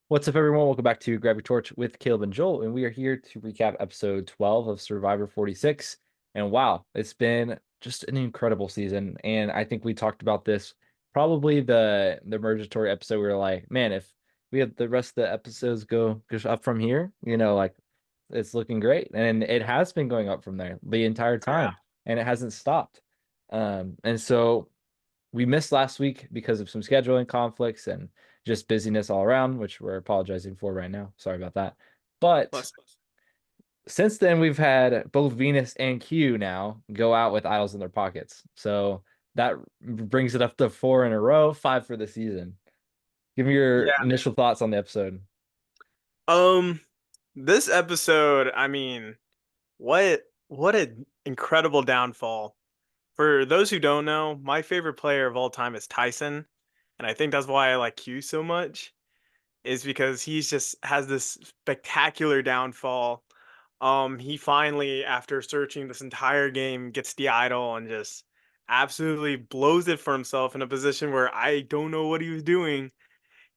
What's up, everyone? Welcome back to Grab Your Torch with Caleb and Joel, and we are here to recap episode 12 of Survivor 46. And wow, it's been just an incredible season. And I think we talked about this probably the Mergatory episode. We were like, man, if we have the rest of the episodes go just up from here, like it's looking great. And it has been going up from there the entire Oh, yeah. time, and it hasn't stopped. And so we missed last week because of some scheduling conflicts and just busyness all around, which we're apologizing for right now. Sorry about that. But Plus, since then, we've had both Venus and Q now go out with idols in their pockets. So that brings it up to four in a row, five for the season. Give me your yeah. initial thoughts on the episode. Um, this episode, what an incredible downfall. For those who don't know, my favorite player of all time is Tyson, and I think that's why I like Q so much, is because he's just has this spectacular downfall. He finally, after searching this entire game, gets the idol and just absolutely blows it for himself in a position where I don't know what he was doing.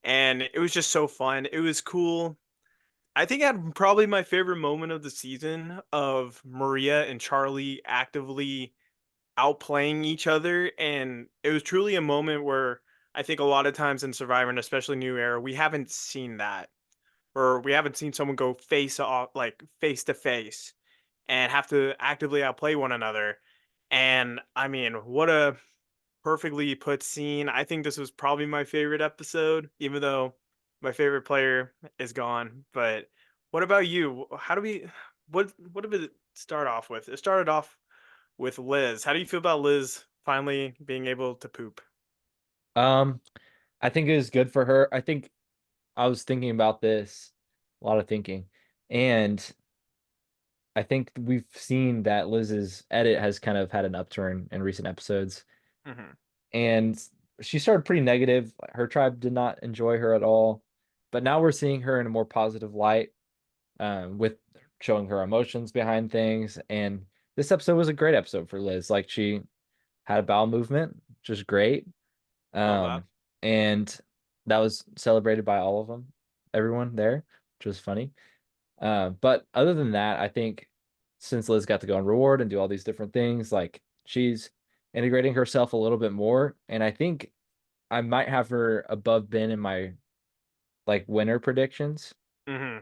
And it was just so fun. It was cool. I think I had probably my favorite moment of the season of Maria and Charlie actively outplaying each other. And it was truly a moment where I think a lot of times in Survivor and especially New Era, we haven't seen that. Or we haven't seen someone go face off, like face to face, and have to actively outplay one another. And what a perfectly put scene. I think this was probably my favorite episode, even though my favorite player is gone. But what about you? How do we what did it start off with? It started off with Liz. How do you feel about Liz finally being able to poop? Um, I think it is good for her. I think I was thinking about this, a lot of thinking, and I think we've seen that Liz's edit has kind of had an upturn in recent episodes, Hmm. and she started pretty negative. Her tribe did not enjoy her at all, but now we're seeing her in a more positive light, with showing her emotions behind things. And this episode was a great episode for Liz. Like she had a bowel movement, which is great, Love that. um, and that was celebrated by all of them, everyone there, which was funny. But other than that, I think since Liz got to go on reward and do all these different things, like she's integrating herself a little bit more. And I think I might have her above Ben in my like winner predictions, Hmm.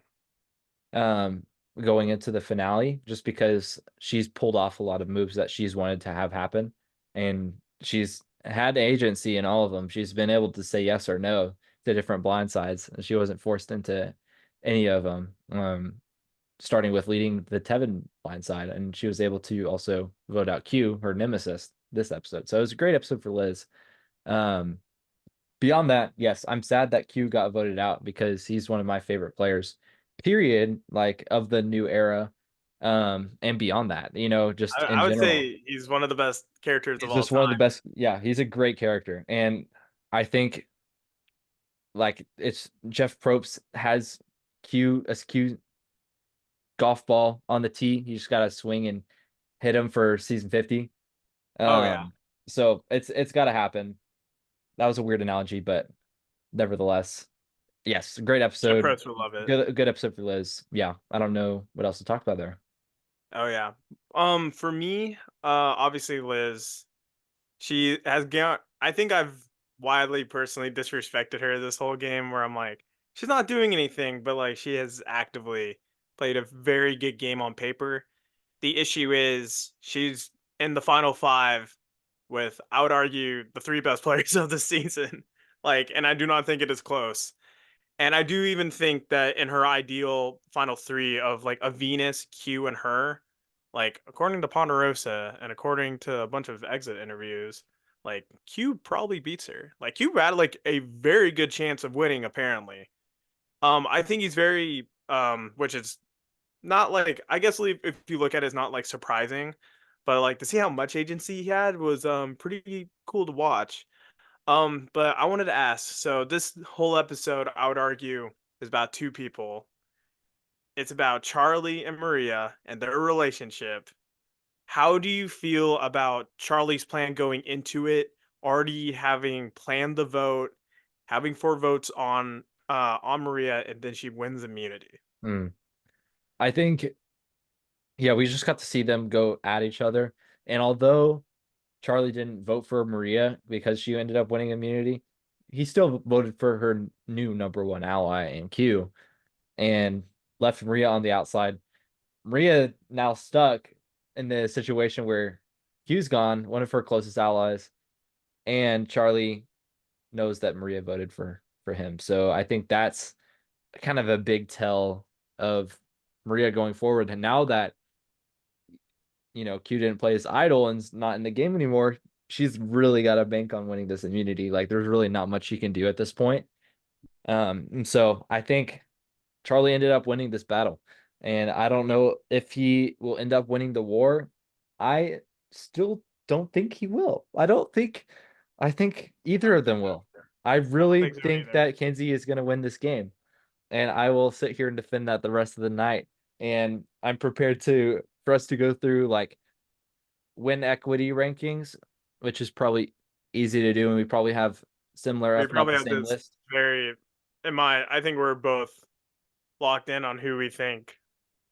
um, going into the finale, just because she's pulled off a lot of moves that she's wanted to have happen. And she's had agency in all of them. She's been able to say yes or no to different blind sides, and she wasn't forced into any of them. Starting with leading the Tevin blindside, and she was able to also vote out Q, her nemesis, this episode. So it was a great episode for Liz. Um, Beyond that, yes, I'm sad that Q got voted out because he's one of my favorite players, period, like of the new era. And beyond that, just in I would general, say he's one of the best characters of he's all just one of the time. best. Yeah, he's a great character. And I think like it's Jeff Probst has Q golf ball on the tee. You just gotta swing and hit him for season 50. Oh yeah. Um, so it's gotta happen. That was a weird analogy, but nevertheless, yes, great Jeff episode. Probst would love it. Good episode for Liz. Yeah, I don't know what else to talk about there. Oh yeah. For me, obviously Liz, she has gone. I think I've widely personally disrespected her this whole game, where I'm like, she's not doing anything, but like she has actively played a very good game on paper. The issue is she's in the final five with, I would argue, the three best players of the season. Like, and I do not think it is close. And I do even think that in her ideal final three of like a Venus, Q, and her, like according to Ponderosa and according to a bunch of exit interviews, like Q probably beats her. Like Q had like a very good chance of winning, apparently. I think he's very which is not like, I guess if you look at it, it's not like surprising, but like to see how much agency he had was pretty cool to watch. But I wanted to ask, so this whole episode, I would argue, is about two people. It's about Charlie and Maria and their relationship. How do you feel about Charlie's plan going into it, already having planned the vote, having four votes on on Maria, and then she wins immunity. Mm. I think, yeah, we just got to see them go at each other. And although Charlie didn't vote for Maria because she ended up winning immunity, he still voted for her new number one ally in Q and left Maria on the outside. Maria now stuck in the situation where Q's gone, one of her closest allies, and Charlie knows that Maria voted for him. So I think that's kind of a big tell of Maria going forward. And now that Q didn't play his idol and's not in the game anymore, she's really got to bank on winning this immunity. Like there's really not much she can do at this point. And so I think Charlie ended up winning this battle. And I don't know if he will end up winning the war. I still don't think he will. I think either of them will. I I don't really think so think either. that Kenzie is going to win this game. And I will sit here and defend that the rest of the night. And I'm prepared to for us to go through like win equity rankings, which is probably easy to do, and we probably have similar, We if not probably the have same this list. very I think we're both locked in on who we think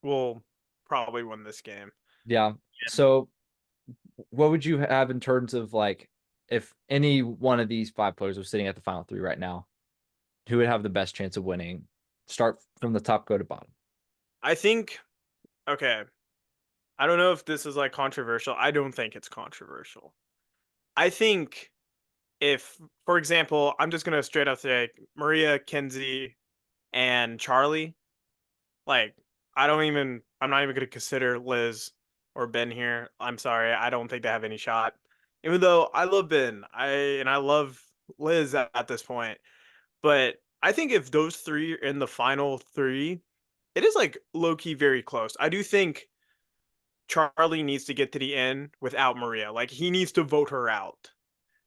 will probably win this game. Yeah. And So what would you have in terms of like if any one of these five players was sitting at the final three right now, who would have the best chance of winning? Start from the top, go to bottom. I think okay, I don't know if this is like controversial. I don't think it's controversial. I think if, for example, I'm just gonna straight up say Maria, Kenzie, and Charlie, like I'm not even gonna consider Liz or Ben here. I'm sorry, I don't think they have any shot. Even though I love Ben, I love Liz at this point. But I think if those three are in the final three, it is like low key very close. I do think Charlie needs to get to the end without Maria. Like he needs to vote her out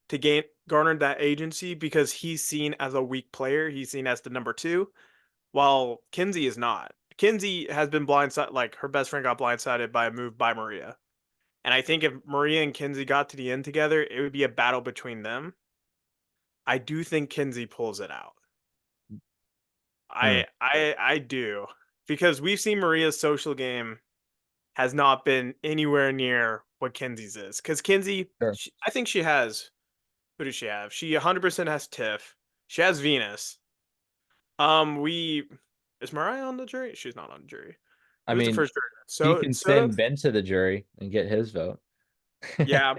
to gain garner that agency because he's seen as a weak player. He's seen as the number two, while Kinsey is not. Kinsey has been blindsided, like her best friend got blindsided by a move by Maria. And I think if Maria and Kinsey got to the end together, it would be a battle between them. I do think Kinsey pulls it out. Hmm, I do because we've seen Maria's social game has not been anywhere near what Kinsey's is. Because Kinsey, sure. I think she has. Who does she have? She 100% has Tiff. She has Venus. We is Mariah on the jury? She's not on the jury. I Who's the mean, first jury? you So can Soda. send Ben to the jury and get his vote. Yeah,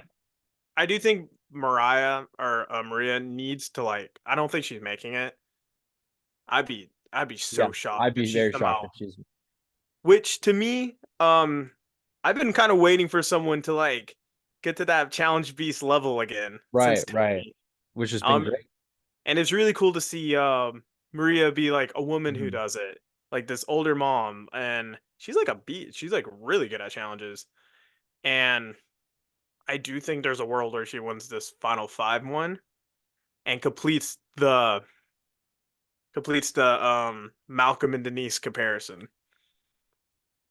I do think Mariah or Maria needs to like. I don't think she's making it. I'd be Yeah, so shocked I'd if be she very shocked somehow. if she's Which to me, I've been kind of waiting for someone to like get to that challenge beast level again since right, right, Tony. which has been Um, great. and it's really cool to see Maria be like a woman who Mhm. does it, like this older mom, and she's like a beat. She's like really good at challenges, and I do think there's a world where she wins this final five one and completes the Malcolm and Denise comparison.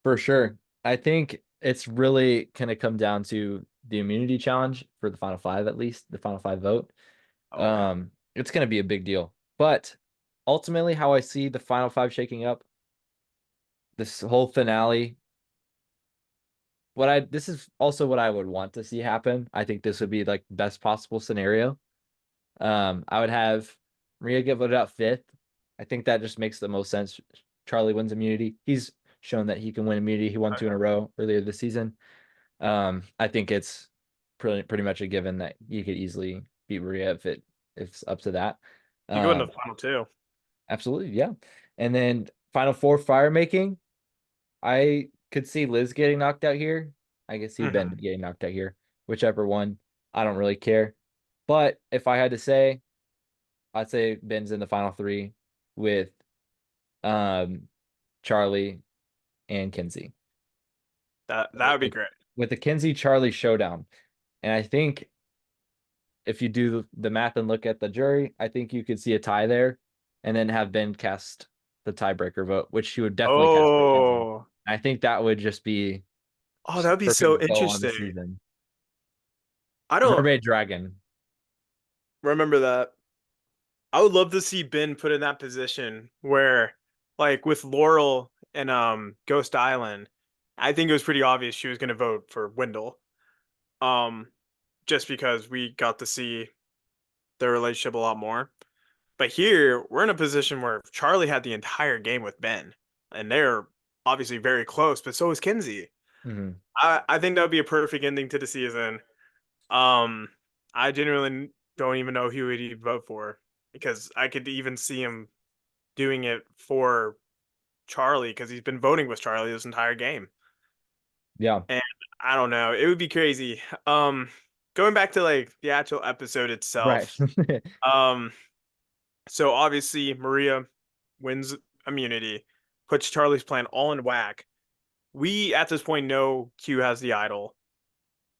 For sure. I think it's really going to come down to the immunity challenge for the final five, at least the final five vote. Oh yeah. It's going to be a big deal. But ultimately, how I see the final five shaking up, this whole finale, this is also what I would want to see happen. I think this would be like best possible scenario. I would have Maria get voted out fifth. I think that just makes the most sense. Charlie wins immunity. He's shown that he can win immunity. He won two in a row earlier this season. I think it's pretty much a given that you could easily beat Maria if it's up to that. You go in the Um, final two. absolutely, yeah. And then final four fire making, I could see Liz getting knocked out here. I could see Ben Hmm. getting knocked out here. Whichever one, I don't really care. But if I had to say, I'd say Ben's in the final three with um Charlie and Kinsey. That would be great. With the Kinsey Charlie showdown. And I think if you do the math and look at the jury, I think you could see a tie there and then have Ben cast the tiebreaker vote, which he would definitely cast for Kinsey. Oh, I think that would just be oh, that would be perfect so bow on the interesting. season. I don't Mermaid Dragon. remember that. I would love to see Ben put in that position where, like with Laurel and Ghost Island, I think it was pretty obvious she was going to vote for Wendell. Um, just because we got to see their relationship a lot more. But here we're in a position where Charlie had the entire game with Ben, and they're obviously very close. But so is Kinsey. Mhm. I think that would be a perfect ending to the season. Um, I genuinely don't even know who he'd vote for because I could even see him doing it for Charlie because he's been voting with Charlie this entire game. Yeah. And I don't know, it would be crazy. Going back to like the actual episode Right. itself. Um, so obviously Maria wins immunity, puts Charlie's plan all in whack. We at this point know Q has the idol,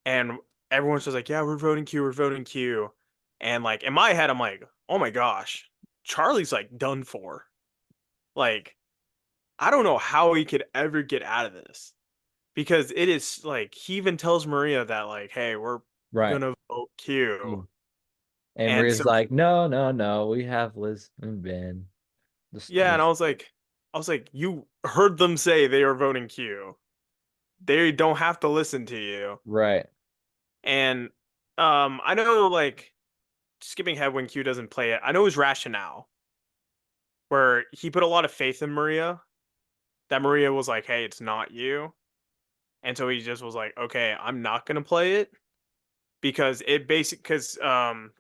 and everyone's just like, "Yeah, we're voting Q, we're voting Q." And like in my head, I'm like, "Oh my gosh, Charlie's like done for." Like I don't know how he could ever get out of this because it is like he even tells Maria that like, "Hey, we're Right. gonna vote Q," Mm. And and so Maria's like, no, no, no, we have Liz and Ben. yeah, and Just I was like, you heard them say they are voting Q. They don't have to listen to you. right. And I know like skipping ahead when Q doesn't play it, I know his rationale where he put a lot of faith in Maria, that Maria was like, "Hey, it's not you." And so he just was like, "Okay, I'm not gonna play it." Because it basic because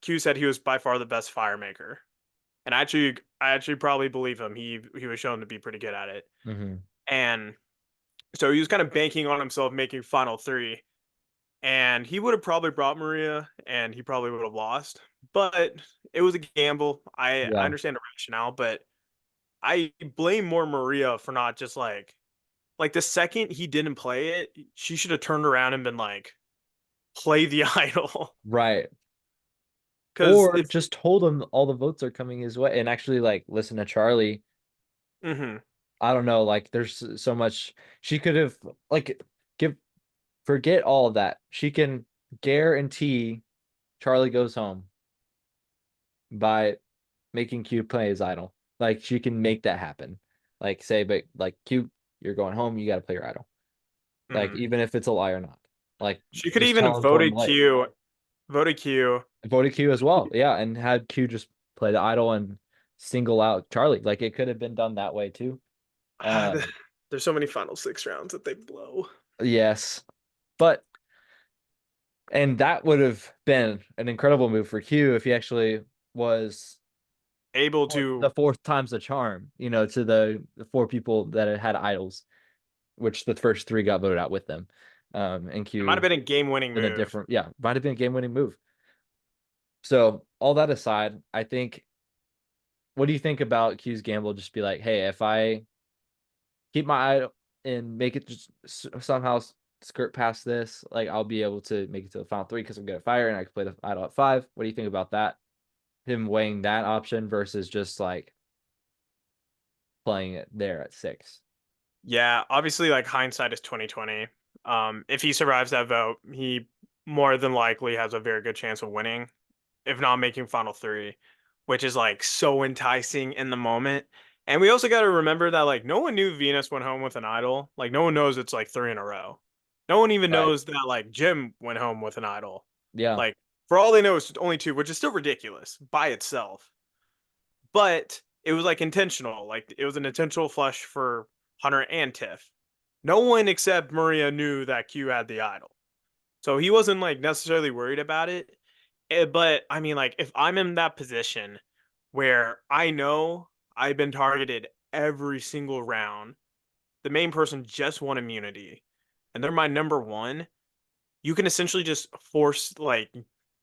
Q said he was by far the best fire maker. And I actually probably believe him. He was shown to be pretty good at it. Hmm. And so he was kind of banking on himself making final three. And he would have probably brought Maria and he probably would have lost. But it was a gamble. I Yeah. understand the rationale, but I blame more Maria for not just like the second he didn't play it, she should have turned around and been like, play the idol. Right. Cause Or if just told him all the votes are coming his way and actually like listen to Charlie. mhm. I don't know, like there's so much she could have like give forget all of that. She can guarantee Charlie goes home by making Q play his idol. Like she can make that happen. Like say, but like Q, you're going home, you gotta play your idol. Like Mhm. even if it's a lie or not. Like She could just even tell have him to him late. voted Q. Voted Q as well. Yeah, and had Q just play the idol and single out Charlie. Like it could have been done that way too. Um, There's so many final six rounds that they blow. yes. But and that would have been an incredible move for Q if he actually was Able the to, fourth time's a charm, to the four people that had idols, which the first three got voted out with them. And it might have Q been a game winning in a move. different, yeah, might have been a game winning move. So all that aside, I think, what do you think about Q's gamble? Just be like, hey, if I keep my idol and make it just somehow skirt past this, like I'll be able to make it to the final three because I'm good at fire and I can play the idol at five. What do you think about that? Him weighing that option versus just like playing it there at six. Yeah, obviously, like hindsight is 2020. If he survives that vote, he more than likely has a very good chance of winning, if not making final three, which is like so enticing in the moment. And we also got to remember that like no one knew Venus went home with an idol. Like no one knows it's like three in a row. No one even Right. knows that like Jim went home with an idol. Yeah. Like for all they know, it's only two, which is still ridiculous by itself. But it was like intentional. Like it was an intentional flush for Hunter and Tiff. No one except Maria knew that Q had the idol. So he wasn't like necessarily worried about it. But I mean, like, if I'm in that position where I know I've been targeted every single round, the main person just won immunity, and they're my number one, you can essentially just force, like,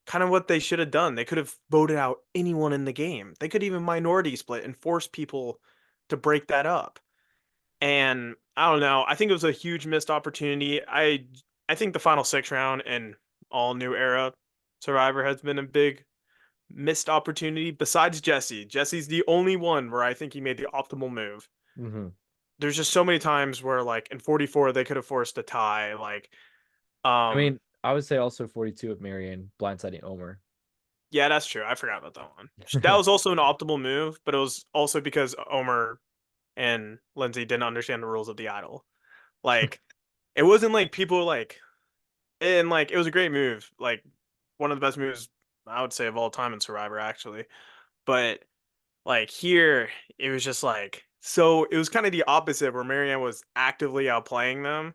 kind of what they should have done. They could have voted out anyone in the game. They could even minority split and force people to break that up. And I don't know. I think it was a huge missed opportunity. I think the final six round and all new era Survivor has been a big missed opportunity. Besides Jesse, Jesse's the only one where I think he made the optimal move. Hmm. There's just so many times where like in 44 they could have forced a tie. I Um mean, I would say also 42 of Marianne blindsiding Omer. Yeah, that's true. I forgot about that one. That was also an optimal move, but it was also because Omer and Lindsay didn't understand the rules of the idol. Like, it wasn't like people like, and like it was a great move, like one of the best moves I would say of all time in Survivor, actually. But like here, it was just like so. It was kind of the opposite, where Marianne was actively outplaying them.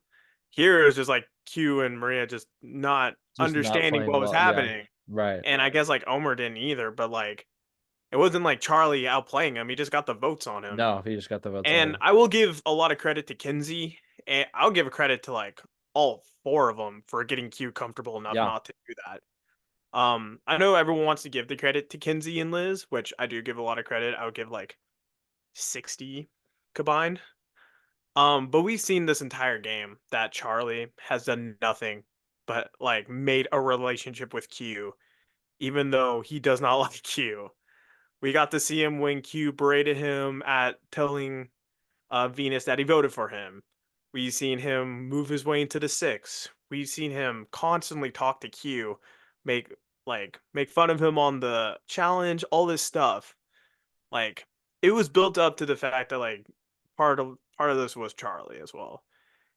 Here, it was just like Q and Maria just not Just not understanding playing what was well. Yeah. happening, Right. and I guess like Omer didn't either. But like it wasn't like Charlie outplaying him; he just got the votes on him. No, he just got the votes on And him. I will give a lot of credit to Kinsey, and I'll give a credit to like all four of them for getting Q comfortable enough Yeah. not to do that. I know everyone wants to give the credit to Kinsey and Liz, which I do give a lot of credit. I would give like 60 combined. But we've seen this entire game that Charlie has done nothing but like made a relationship with Q, even though he does not like Q. We got to see him when Q berated him at telling Venus that he voted for him. We've seen him move his way into the six. We've seen him constantly talk to Q, make make fun of him on the challenge, all this stuff. Like it was built up to the fact that like part of this was Charlie as well.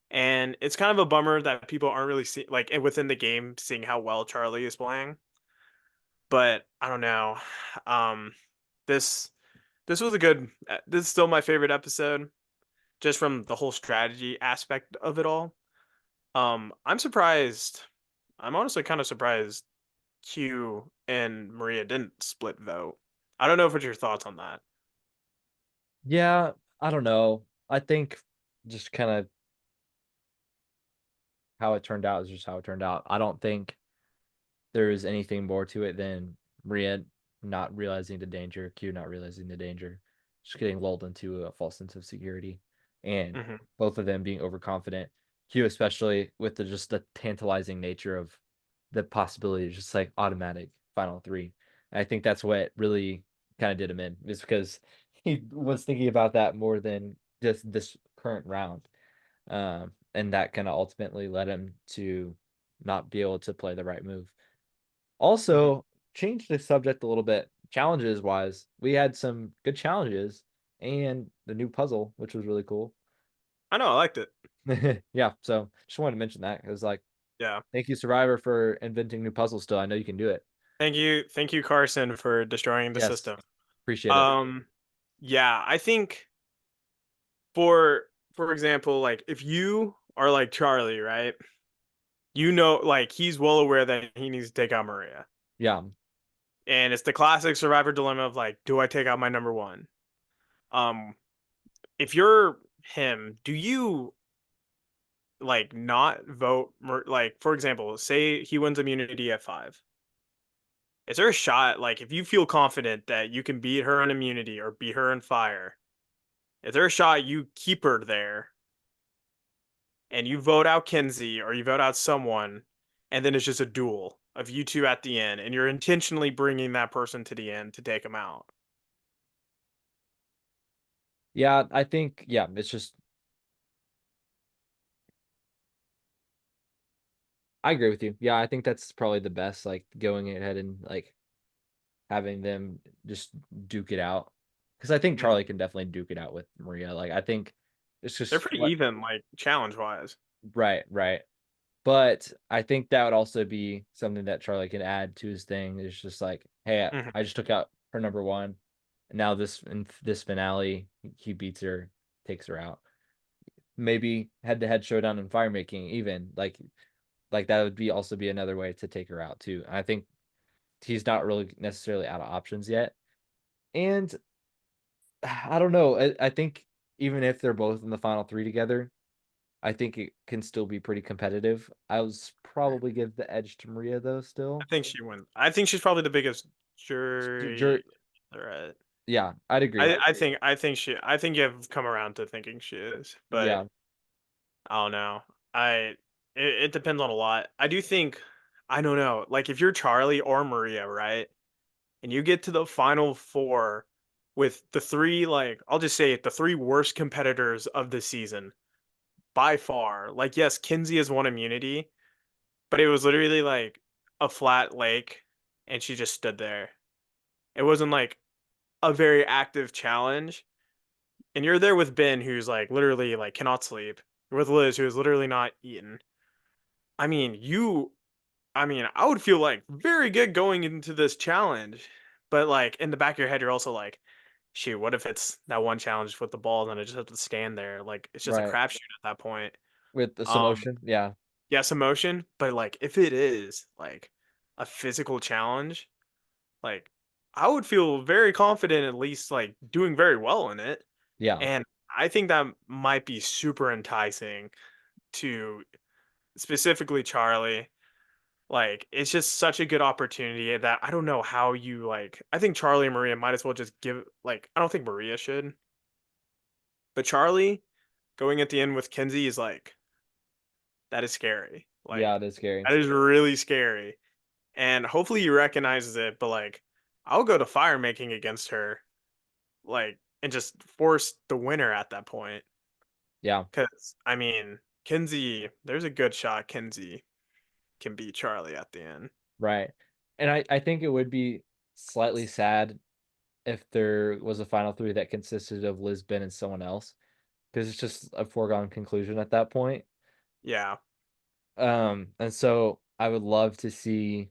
And it's kind of a bummer that people aren't really see like within the game seeing how well Charlie is playing. But I don't know. Um this this was a good this is still my favorite episode just from the whole strategy aspect of it all. I'm surprised. I'm honestly kind of surprised Q and Maria didn't split vote. I don't know what your thoughts on that. Yeah, I don't know. I think just kind of how it turned out is just how it turned out. I don't think there is anything more to it than Maria not realizing the danger, Q not realizing the danger, just getting lulled into a false sense of security, and Hmm. both of them being overconfident. Q especially with the just the tantalizing nature of the possibility of just like automatic final three. And I think that's what really kind of did him in, is because he was thinking about that more than just this current round. And that kind of ultimately led him to not be able to play the right move. Hmm. Also, change the subject a little bit. Challenges wise, we had some good challenges and the new puzzle, which was really cool. I know, I liked it. Yeah, so just wanted to mention that. It was like, Yeah. thank you, Survivor, for inventing new puzzles still. I know you can do it. Thank you, Carson, for destroying the Yes, system. appreciate it. Um, yeah, I think for for example, like if you are like Charlie, right? You know, like he's well aware that he needs to take out Maria. Yeah. And it's the classic survivor dilemma of like, do I take out my number one? Um, if you're him, do you like not vote? Like, for example, say he wins immunity at 5. Is there a shot, like, if you feel confident that you can beat her in immunity or beat her in fire, is there a shot you keep her there and you vote out Kenzie or you vote out someone, and then it's just a duel of you two at the end, and you're intentionally bringing that person to the end to take them out? Yeah, I think, yeah, it's just, I agree with you. Yeah, I think that's probably the best, like going ahead and like having them just duke it out. Because I think Mhm. Charlie can definitely duke it out with Maria. Like, I think it's They're just pretty what, even, like challenge wise. right, right. But I think that would also be something that Charlie can add to his thing. It's just like, hey, Hmm. I just took out her number one. And now this in this finale, he beats her, takes her out. Maybe head to head showdown in fire making, even like that would be also be another way to take her out too. I think he's not really necessarily out of options yet. And I don't know. I think even if they're both in the final three together, I think it can still be pretty competitive. I was probably give the edge to Maria though I still. think she wins. I think she's probably the biggest jury Jur- threat. yeah, I'd agree. I think you've come around to thinking she is, but Yeah. I don't know. I it depends on a lot. I do think I don't know. Like if you're Charlie or Maria, right? And you get to the final four with the three, like I'll just say it, the three worst competitors of the season by far. Like yes, Kinsey has won immunity, but it was literally like a flat lake and she just stood there. It wasn't like a very active challenge. And you're there with Ben, who's like literally like cannot sleep. You're with Liz, who is literally not eaten. I mean, I would feel like very good going into this challenge. But like in the back of your head, you're also like, shoot, what if it's that one challenge with the ball and I just have to stand there? Like it's just a Right. crapshoot at that point. With the Um, Samotion. Yeah. yes, emotion, but like if it is like a physical challenge, like I would feel very confident at least like doing very well in it. Yeah. And I think that might be super enticing to specifically Charlie. Like it's just such a good opportunity that I don't know how you like I think Charlie and Maria might as well just give like I don't think Maria should, but Charlie going at the end with Kenzie is like that is scary. Yeah, Like it is scary. that is really scary. And hopefully he recognizes it, but like I'll go to fire making against her, like, and just force the winner at that point. Yeah. Because I mean, Kenzie, there's a good shot Kenzie can beat Charlie at the end. Right. And I think it would be slightly sad if there was a final three that consisted of Lisbon and someone else, because it's just a foregone conclusion at that point. Yeah, And so I would love to see,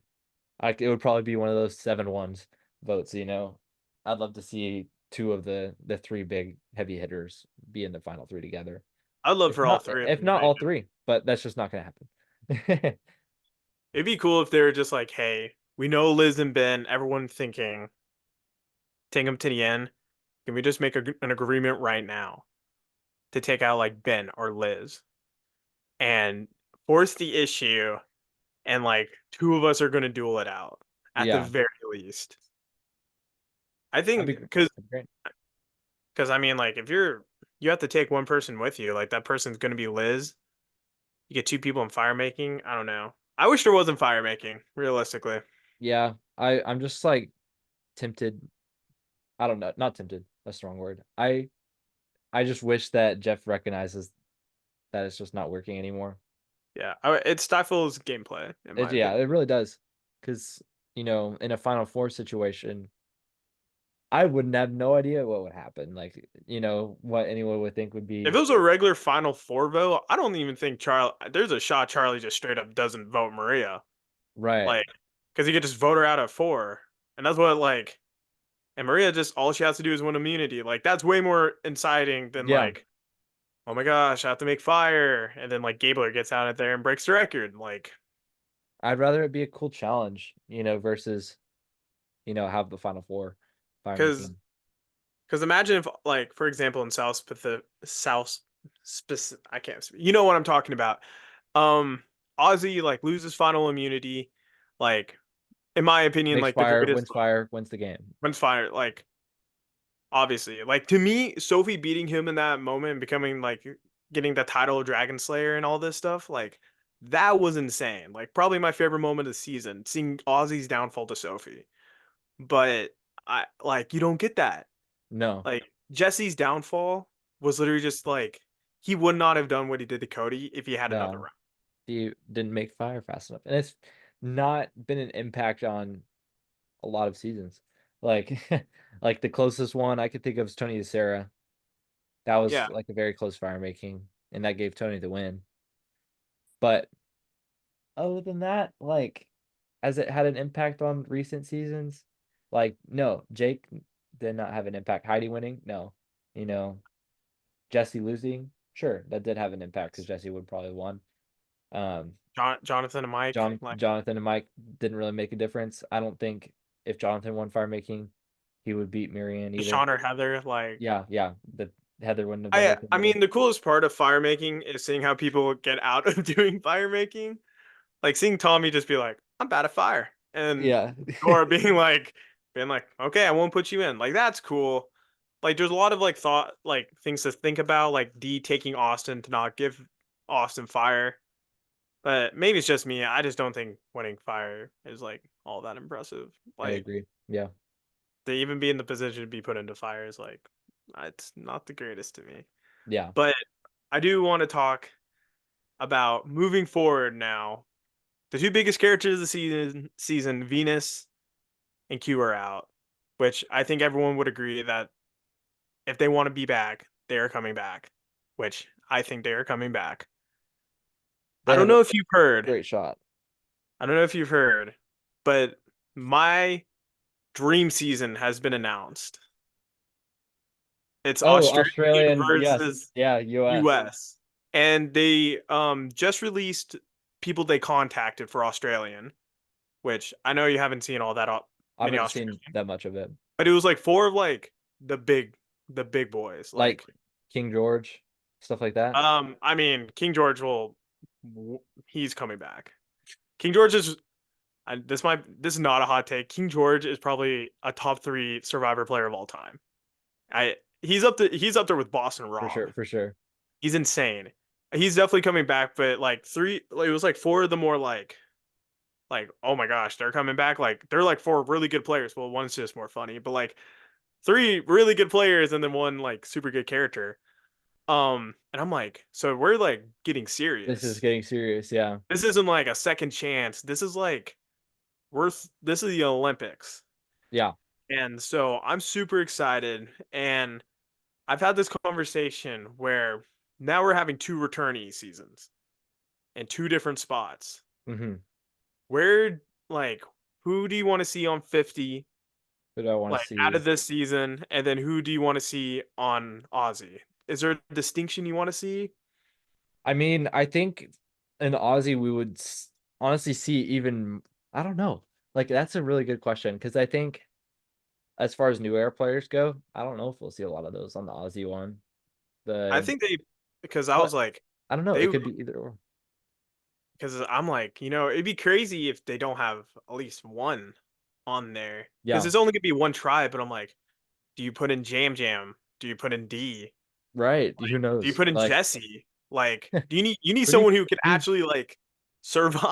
like, it would probably be one of those 7-1 votes, you know. I'd love to see two of the three big heavy hitters be in the final three together. I'd love If for all not, three of if them to not make all it. three, but that's just not gonna happen. It'd be cool if they were just like, hey, we know Liz and Ben, everyone thinking, take them to the end. Can we just make an agreement right now to take out like Ben or Liz and force the issue and like two of us are going to duel it out at the Yeah, very least. I that'd think be that'd be great. because I mean like if you have to take one person with you, like that person's going to be Liz. You get two people in fire making. I don't know. I wish there wasn't fire making realistically. Yeah, I'm just like tempted. I don't know, not tempted. That's the wrong word. I just wish that Jeff recognizes that it's just not working anymore. Yeah, it stifles gameplay in my Yeah, opinion. it really does. Because, in a Final Four situation, I wouldn't have no idea what would happen. Like, what anyone would think would If be it was a regular Final Four vote, I don't even think Charlie. There's a shot Charlie just straight up doesn't vote Maria, right. like, because he could just vote her out at four, and that's what like. And Maria just all she has to do is win immunity. Like that's way more inciting than Yeah, like, oh my gosh, I have to make fire, and then like Gabler gets out of there and breaks the record. Like, I'd rather it be a cool challenge, versus, have the Final Four fire because making. imagine if like for example in South specific, I can't speak. You know what I'm talking about. Um, Ozzy like loses final immunity, like in my opinion, Makes like the fire, greatest wins fire, wins the game. wins fire. Like obviously, like to me, Sophie beating him in that moment and becoming like getting the title of Dragon Slayer and all this stuff, like that was insane. Like probably my favorite moment of the season, seeing Ozzy's downfall to Sophie. But I like you don't get that. No, Like Jesse's downfall was literally just like he would not have done what he did to Cody if he had another no. round. He didn't make fire fast enough. And it's not been an impact on a lot of seasons. Like like the closest one I could think of is Tony to Sarah. That Yeah, was like a very close fire making, and that gave Tony the win. But other than that, like, has it had an impact on recent seasons? Like, no, Jake did not have an impact. Heidi winning, no. You know, Jesse losing, sure, that did have an impact because Jesse would probably won. Um, Jonathan and Mike, like Jonathan and Mike didn't really make a difference. I don't think if Jonathan won fire making, he would beat Marianne either. Sean or Heather, like Yeah, yeah, the Heather wouldn't have been I with him I either. mean the coolest part of fire making is seeing how people get out of doing fire making. Like seeing Tommy just be like, I'm bad at fire. And Yeah, Dora being like, okay, I won't put you in. Like that's cool. Like there's a lot of like thought like things to think about, like D taking Austin to not give Austin fire. But maybe it's just me. I just don't think winning fire is like all that impressive. I Like agree. Yeah, to even be in the position to be put into fire is like it's not the greatest to me. yeah. But I do want to talk about moving forward now. The two biggest characters of the season, Venus and Q are out, which I think everyone would agree that if they want to be back, they are coming back, which I think they are coming back. I They don't have a know if you've heard. great shot. I don't know if you've heard, but my dream season has been announced. It's Oh, Australia Australian, yes, versus yeah, US. US. And they just released people they contacted for Australian, which I know you haven't seen all that I many haven't seen Australian, that much of it. but it was like four of like the big boys. Like Like King George, stuff like that. I mean King George he's coming back. King George is this is not a hot take. King George is probably a top 3 Survivor player of all time. I he's up there with Boston For Rob. sure, for sure. He's insane. He's definitely coming back, but like it was like four of the more like oh my gosh, they're coming back. Like they're like four really good players. Well, one's just more funny, but like three really good players and then one like super good character. And I'm like, so we're like getting This is serious. getting serious, yeah. This isn't like a second chance. This is like this is the Olympics. Yeah. And so I'm super excited. And I've had this conversation where now we're having two returnee seasons in two different spots. Hmm. Where like who do you want to see on 50 Who do I want to like out see? of this season and then who do you want to see on Aussie? Is there a distinction you want to see? I mean, I think in Aussie we would honestly see even, I don't know. Like that's a really good question because I think as far as new air players go, I don't know if we'll see a lot of those on the Aussie one. I The think they because I was but like I don't know. It they could be either or. because I'm like, it'd be crazy if they don't have at least one on there. Because Yeah, it's only gonna be one tribe, but I'm like, do you put in Jam Jam? Do you put in D? right. Who Do you knows? put in Like, Jesse? Like, do you need who do someone who can you actually like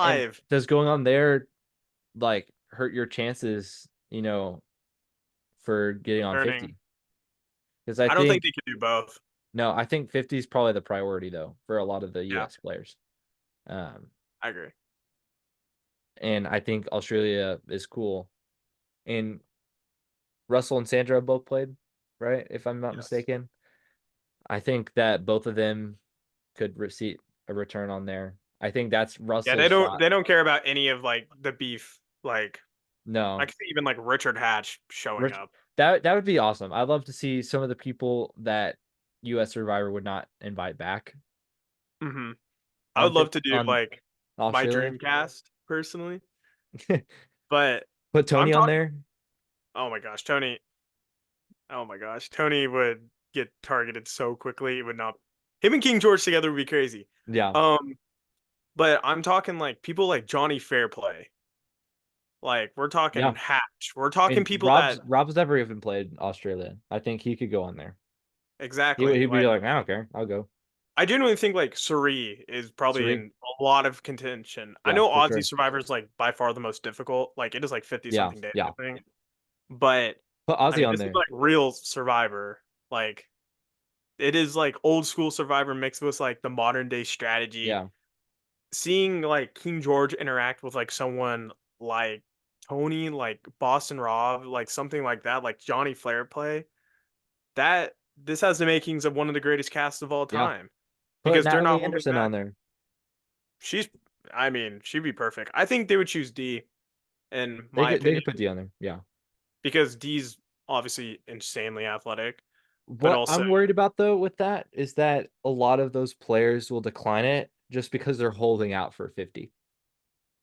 and survive does going on there like hurt your chances, for getting on learning? 50? Because I I don't think think they could do both. no, I think 50 is probably the priority though for a lot of the Yeah, US players. Um, I agree. and I think Australia is cool. And Russell and Sandra both played, right? If I'm not Yes. mistaken. I think that both of them could receive a return on there. I think that's Yeah, Russell's shot. they don't care about any of like the beef. Like I No, could see even like Richard Hatch showing Rich, up. that would be awesome. I'd love to see some of the people that US Survivor would not invite back Hmm. I on would love 50, to do on like my Australia. dream cast personally, but Put I'm Tony on talking. there. Oh my gosh, Tony. Oh my gosh, Tony would get targeted so quickly. It would not. Him and King George together would be crazy. Yeah, Um, but I'm talking like people like Johnny Fairplay. Like we're talking yeah. Hatch. We're talking And people Rob's that Rob's never even played Australia. I think he could go on there. exactly He'd be like like, I don't care, I'll go. I genuinely think like Suri is probably Suri, in a lot of contention. I yeah, know for Aussie sure. Survivor is like by far the most difficult. Like it is like 50 Yeah, something days, yeah. I think. But Put I Ozzy mean, on this is there. like real Survivor. Like it is like old school Survivor mixed with like the modern day strategy. Yeah, Seeing like King George interact with like someone like Tony, like Boston Rob, like something like that, like Johnny Flair play, that this has the makings of one of the greatest casts of all yeah. time Put because they're Natalie not holding Anderson on back. there. She's, I mean, she'd be perfect. I think they would choose D, in They my could they opinion, could put D on there. Yeah. because D's obviously insanely athletic, but What also, I'm worried about though with that is that a lot of those players will decline it just because they're holding out for 50.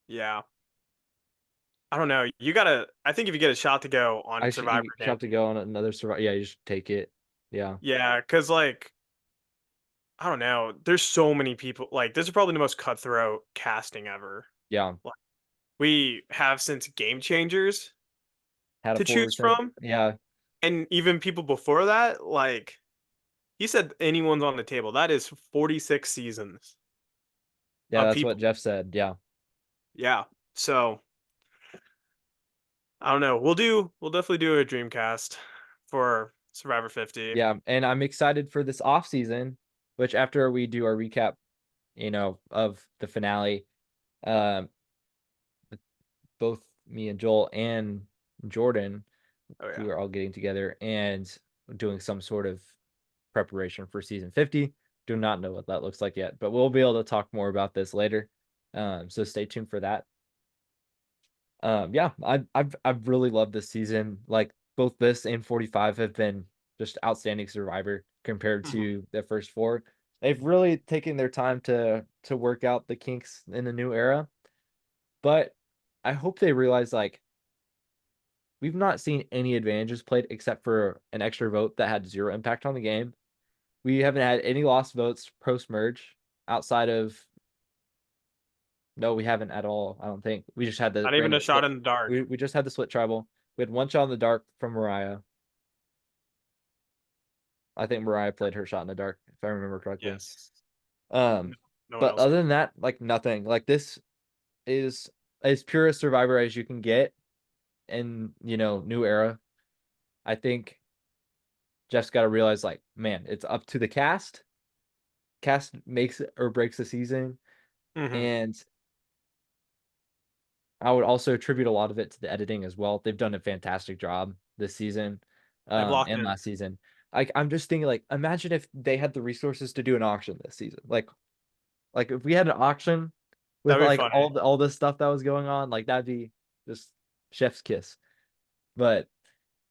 yeah, I don't know. You gotta, I think if you get a shot to go I on should Survivor you should Game, have to go on another survival. Yeah, you just take it. Yeah. yeah, because like I don't know. There's so many people. Like this is probably the most cutthroat casting ever. Yeah. Like, we have since Game Changers Had a to full choose return. from, Yeah. and even people before that. Like he said, anyone's on the table. That is 46 seasons Yeah, of that's what people. Jeff said. Yeah. Yeah. So I don't know. We'll definitely do a Dreamcast for Survivor 50. Yeah. And I'm excited for this off season, which after we do our recap, of the finale, um, both me and Joel and Jordan, Oh who yeah. are all getting together and doing some sort of preparation for season 50. Do not know what that looks like yet, but we'll be able to talk more about this later. So stay tuned for that. Yeah, I've really loved this season. Like both this and 45 have been just outstanding Survivor compared Mhm. to the first four. They've really taken their time to work out the kinks in the new era, but I hope they realize like we've not seen any advantages played except for an extra vote that had zero impact on the game. We haven't had any lost votes post merge outside of no, we haven't at all. I don't think we just had the Not even a random shot split. in the dark. We just had the split tribal. We had one shot in the dark from Mariah. I think Mariah played her shot in the dark, if I remember correctly. Yes. No, Um, no one but else other did. than that, like nothing. Like this is as pure a Survivor as you can get in new era. I think Jeff's got to realize, like, man, it's up to the cast. Cast makes it or breaks the season, Hmm. and I would also attribute a lot of it to the editing as well. They've done a fantastic job this season, They've locked and in. last season. I'm just thinking, like, imagine if they had the resources to do an auction this season. Like if we had an auction with That'd be like funny. all this stuff that was going on, like that'd be just chef's kiss. But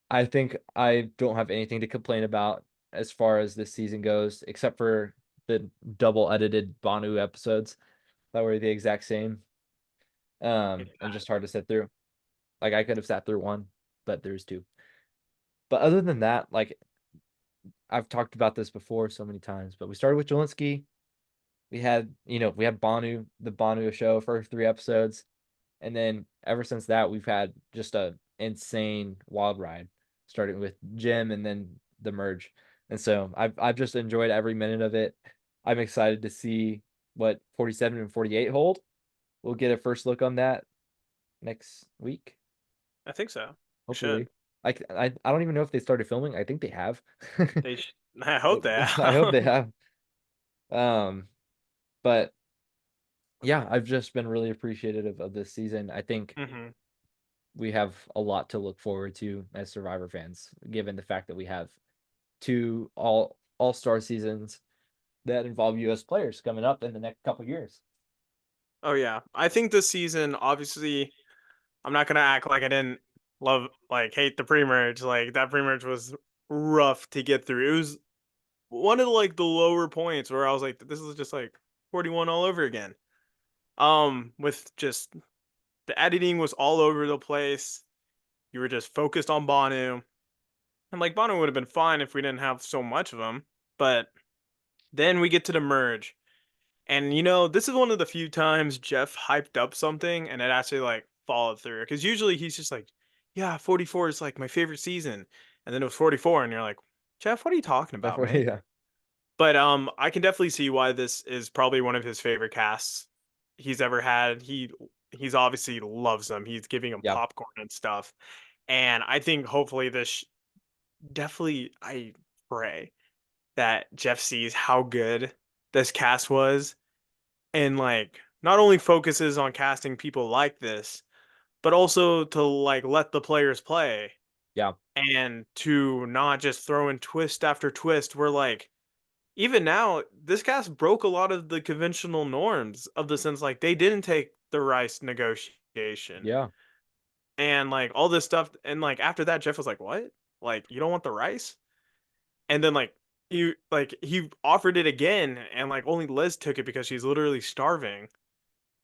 I think I don't have anything to complain about as far as this season goes, except for the double edited Banu episodes that were the exact same, and just hard to sit through. Like I could have sat through one, but there's two. But other than that, like I've talked about this before so many times, but we started with Jelinski. We had Banu, the Banu show for 3 episodes, and then ever since that, we've had just a insane wild ride, starting with Jim and then the merge. And so I've just enjoyed every minute of it. I'm excited to see what 47 and 48 hold. We'll get a first look on that next week, I think so. Should. hopefully. I don't even know if they started filming. I think they have. I hope they I hope have. they have. Um, but yeah, I've just been really appreciative of this season. I think Hmm. we have a lot to look forward to as Survivor fans, given the fact that we have two all-star seasons that involve US players coming up in the next couple years. Oh yeah. I think this season, obviously, I'm not gonna act like I didn't hate the pre-merge. Like that pre-merge was rough to get through. It was one of like the lower points where I was like, this is just like 41 all over again. With just the editing was all over the place. You were just focused on Banu. And like Banu would have been fine if we didn't have so much of them. But then we get to the merge. And this is one of the few times Jeff hyped up something and it actually like followed through. Because usually he's just like, yeah, 44 is like my favorite season. And then it was 44, and you're like, Jeff, what are you talking about, man? Yeah, But I can definitely see why this is probably one of his favorite casts he's ever had. He's obviously loves them. He's giving them yeah, popcorn and stuff. And I think hopefully definitely I pray that Jeff sees how good this cast was, and like not only focuses on casting people like this, but also to like let the players play, yeah, and to not just throw in twist after twist where like even now this cast broke a lot of the conventional norms of the sense like they didn't take the rice negotiation yeah. and like all this stuff, and like after that Jeff was like, what, like you don't want the rice? And then he offered it again, and like only Liz took it because she's literally starving.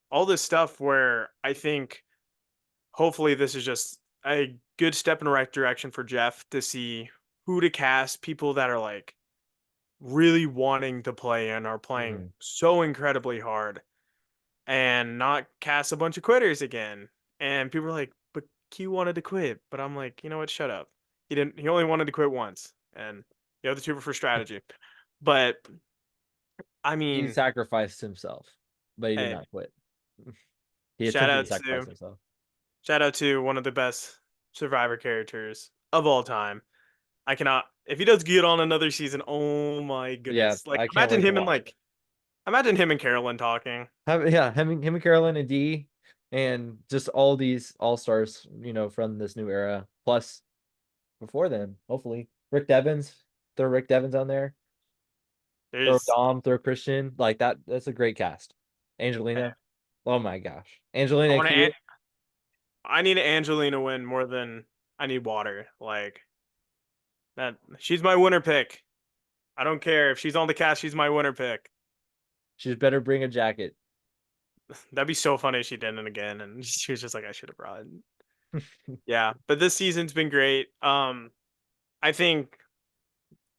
All this stuff where I think hopefully this is just a good step in the right direction for Jeff to see who to cast, people that are like really wanting to play and are playing Mhm. so incredibly hard, and not cast a bunch of quitters again. And people are like, but Q wanted to quit. But I'm like, you know what? Shut up. He only wanted to quit once. And the other two were for strategy. But I He mean, sacrificed himself, but he did hey, not quit. He shout attempted to out sacrifice to himself. shout out to one of the best Survivor characters of all time. I cannot if he does get on another season, oh my Yeah, goodness. Like I can't wait to watch. imagine him and Carolyn talking. Yeah, him and Carolyn and Dee. and just all these all stars, from this new era. Plus, before then, hopefully, Rick Devens, throw Rick Devens on there, throw There's Dom, throw Christian, like that. That's a great cast. Angelina, oh my gosh, I Angelina and want to. Q. I need Angelina win more than I need Water. Like that, she's my winner pick. I don't care if she's on the cast. She's my winner pick. She's better bring a jacket. That'd be so funny if she didn't again, and she was just like, I should have brought. It. Yeah, but this season's been great. I think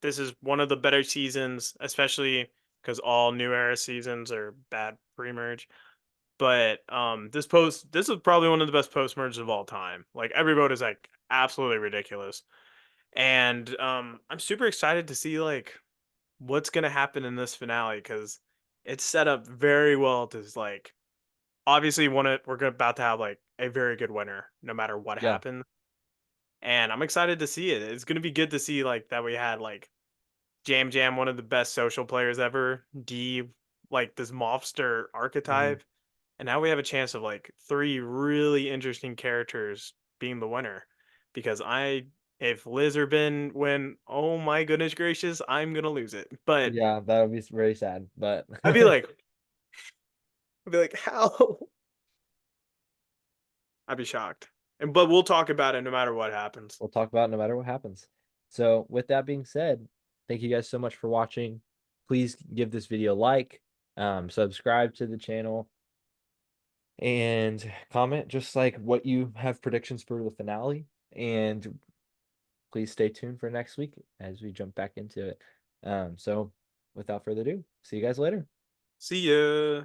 this is one of the better seasons, especially because all new era seasons are bad pre-merge. But this is probably one of the best post merges of all time. Like every vote is like absolutely ridiculous. And I'm super excited to see like what's gonna happen in this finale because it's set up very well to like obviously about to have like a very good winner no matter what Yeah. happens. And I'm excited to see it. It's gonna be good to see like that we had like Jam Jam, one of the best social players ever, D like this mobster Mhm. archetype. And now we have a chance of like three really interesting characters being the winner. Because if Liz or Ben win, oh my goodness gracious, I'm gonna lose it. But Yeah, that would be very sad, but I'd be like, how? I'd be shocked. And but we'll talk about it no matter what happens. we'll talk about it no matter what happens. So, with that being said, thank you guys so much for watching. Please give this video a like, subscribe to the channel, and comment just like what you have predictions for the finale. And please stay tuned for next week as we jump back into it. So, without further ado, see you guys later. See ya.